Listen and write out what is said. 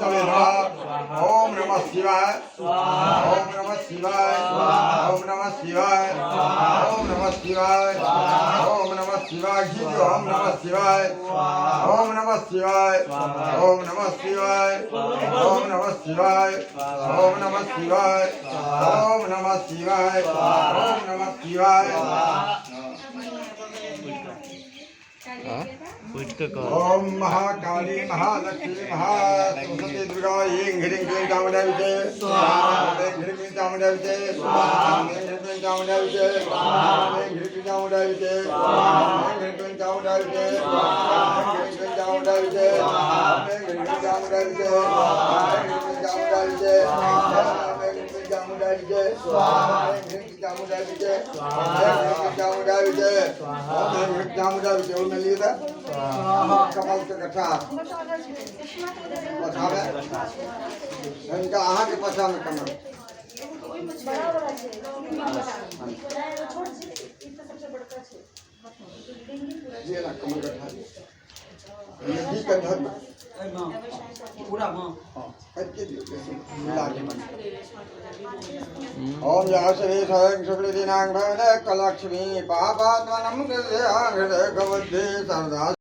विष्णवे नमः। ओम नमः शिवाय। ओम नमः शिवाय। ओम नमः शिवाय। ओम नमः शिवाय। ओम नमः शिवाय। ओम नमः शिवाय। ओम नमः शिवाय। ओम नमः शिवाय। ओम नमः शिवाय। ओम नमः शिवाय। ओम नमः शिवाय। ओम नमः शिवाय। ओम महाकाली महालक्ष्मी महासरस्वती दुर्गा ह्रीं ह्रीं क्लीं चामुण्डा विजय ह्रीं ह्रीं चामुण्डा विजय ह्रीं ह्रीं चामुण्डा विजय ह्रीं ह्रीं चामुण्डा विजय ह्रीं ह्रीं चामुण्डा विजय ह्रीं ह्रीं चामुण्डा विजय ह्रीं ह्रीं चामुण्डा विजय ह्रीं ह्रीं चामुण्डा विजय ह्रीं चामुण्डा विजय चामुण्डा विजय चामुण्डा विजय चामुण्डा विजय ओम नलिए था कमल के कथा बतावे इनका आहा के पछा में कमल ये ना कमल कथा ये भी कंधा पूरा हां अच्छे मिला के ओम यासवे स्वयं शुक्लदिनांग भवने कलक्ष्मी पापात्मनं हृदय भवद्दे सर्वदा